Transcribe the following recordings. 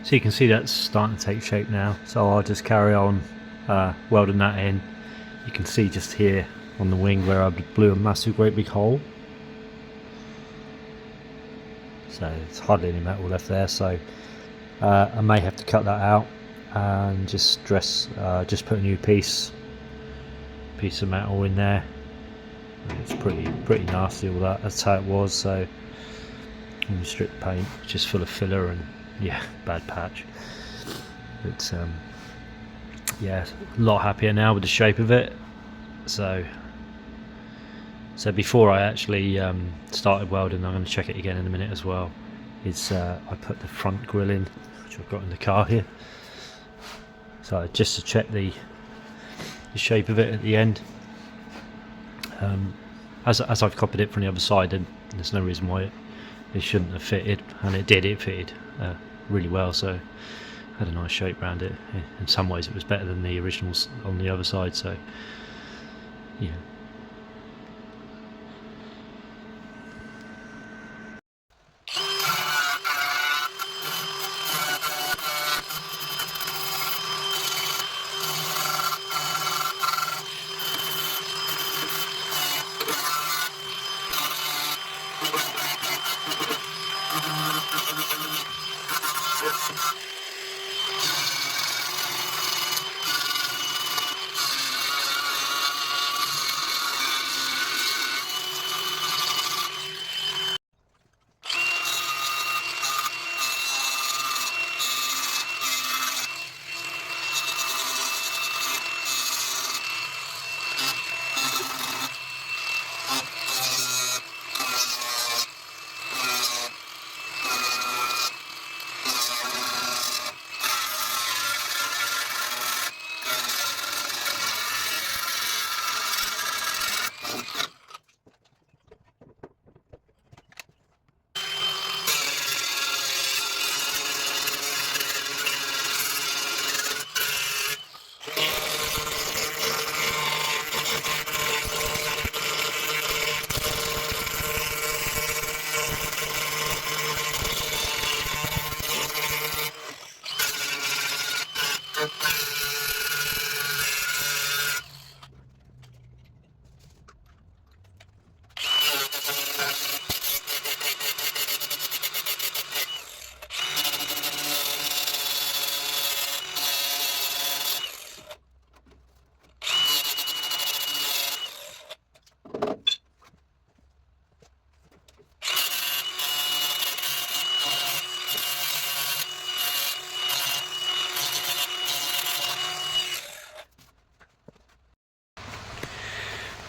So you can see that's starting to take shape now, so I'll just carry on welding that in. You can see just here on the wing where I blew a massive great big hole, so there's hardly any metal left there, so I may have to cut that out and just just put a new piece of metal in there. It's pretty nasty, all that. That's how it was. So when you strip paint, just full of filler and yeah, bad patch. But yeah, a lot happier now with the shape of it. So before I actually started welding, I'm going to check it again in a minute as well. I put the front grille in, which I've got in the car here. So just to check the shape of it at the end. As I've copied it from the other side, and there's no reason why it shouldn't have fitted, and it did. It fitted really well, so had a nice shape around it. In some ways it was better than the originals on the other side, so yeah.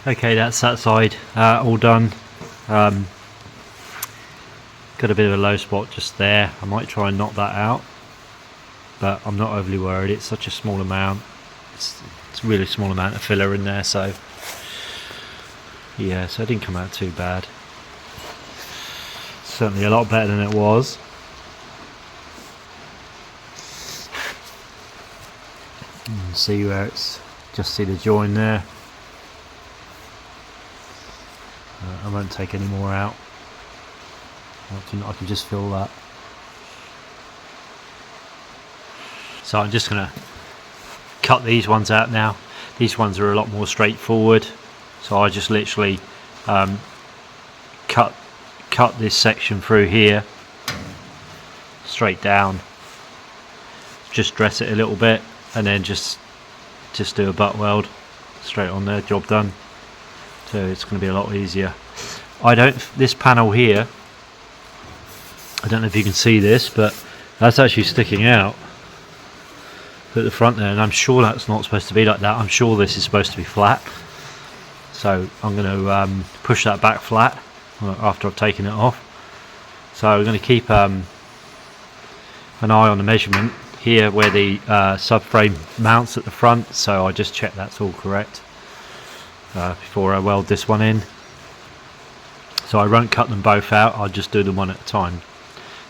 Okay, that's that side all done. Got a bit of a low spot just there. I might try and knock that out, but I'm not overly worried. It's such a small amount. It's a really small amount of filler in there, so yeah, so it didn't come out too bad. Certainly a lot better than it was. You can see where it's just see the join there. I won't take any more out. I can just feel that. So I'm just going to cut these ones out now. These ones are a lot more straightforward. So I just literally cut this section through here, straight down. Just dress it a little bit, and then just do a butt weld straight on there. Job done. So it's going to be a lot easier. This panel here, I don't know if you can see this, but that's actually sticking out at the front there, and I'm sure that's not supposed to be like that. I'm sure this is supposed to be flat. So I'm going to push that back flat after I've taken it off. So we're going to keep an eye on the measurement here where the subframe mounts at the front, so I just check that's all correct before I weld this one in. So I won't cut them both out, I'll just do them one at a time.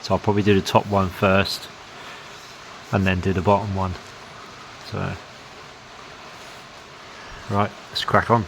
So I'll probably do the top one first and then do the bottom one. So right, let's crack on.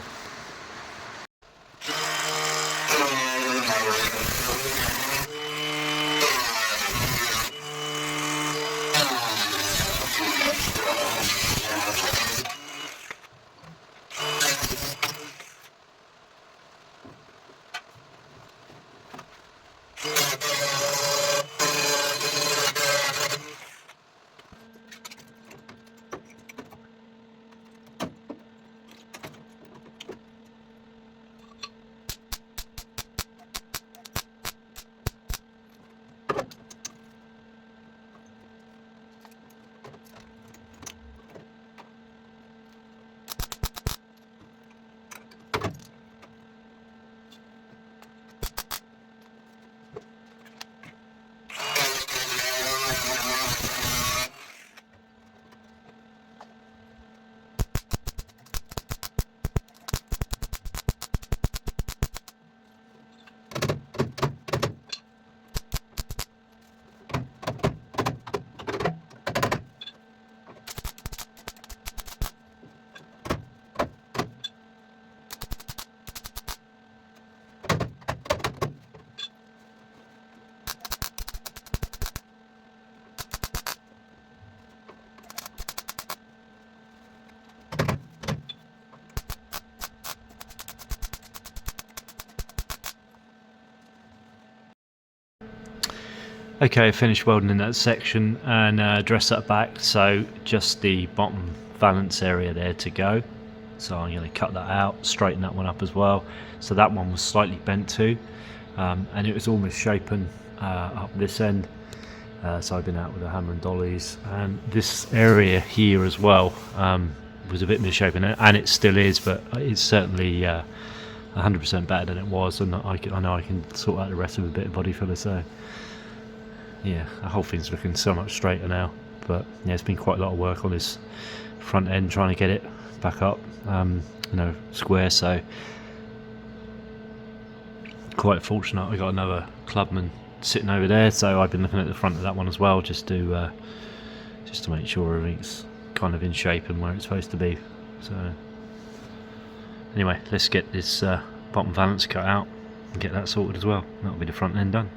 Okay, I finished welding in that section and dressed that back, so just the bottom valance area there to go. So I'm going to cut that out, straighten that one up as well. So that one was slightly bent too, and it was almost shapen up this end. So I've been out with a hammer and dollies, and this area here as well was a bit misshapen, and it still is, but it's certainly 100% better than it was, and I know I can sort out the rest of a bit of body filler. So yeah, the whole thing's looking so much straighter now. But yeah, it's been quite a lot of work on this front end trying to get it back up, square. So quite fortunate I got another clubman sitting over there, so I've been looking at the front of that one as well, just to make sure everything's kind of in shape and where it's supposed to be. So anyway, let's get this bottom valance cut out and get that sorted as well. That'll be the front end done.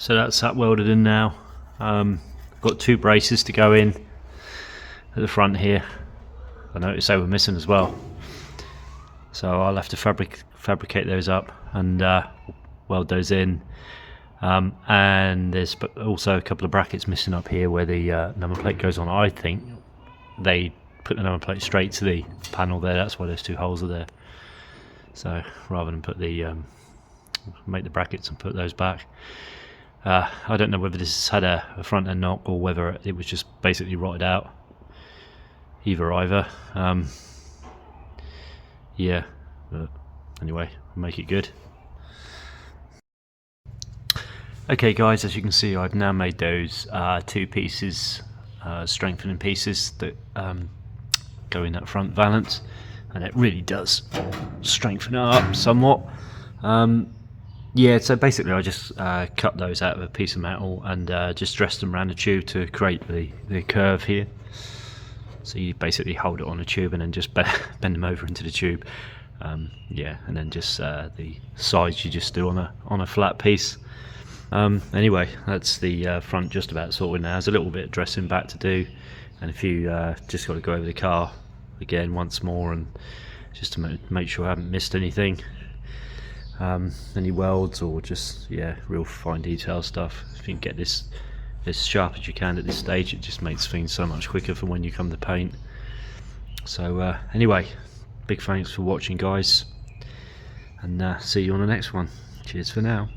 So that's that welded in now. Got two braces to go in at the front here. I noticed they were missing as well, so I'll have to fabricate those up and weld those in. And there's also a couple of brackets missing up here where the number plate goes on. I think they put the number plate straight to the panel there, that's why those two holes are there. So rather than put the make the brackets and put those back. I don't know whether this has had a front end knock or whether it was just basically rotted out. Either. Yeah, but anyway, we'll make it good. Okay guys, as you can see, I've now made those two pieces, strengthening pieces that go in that front valance, and it really does strengthen it up somewhat. Yeah, so basically I just cut those out of a piece of metal and just dressed them around the tube to create the curve here. So you basically hold it on a tube and then just bend them over into the tube. Yeah, and then just the sides you just do on a flat piece. Anyway, that's the front just about sorted now. There's a little bit of dressing back to do, And if you just got to go over the car again once more, and just to make sure I haven't missed anything, any welds, or just real fine detail stuff. If you can get this as sharp as you can at this stage, it just makes things so much quicker for when you come to paint. So anyway, big thanks for watching, guys, and see you on the next one. Cheers for now.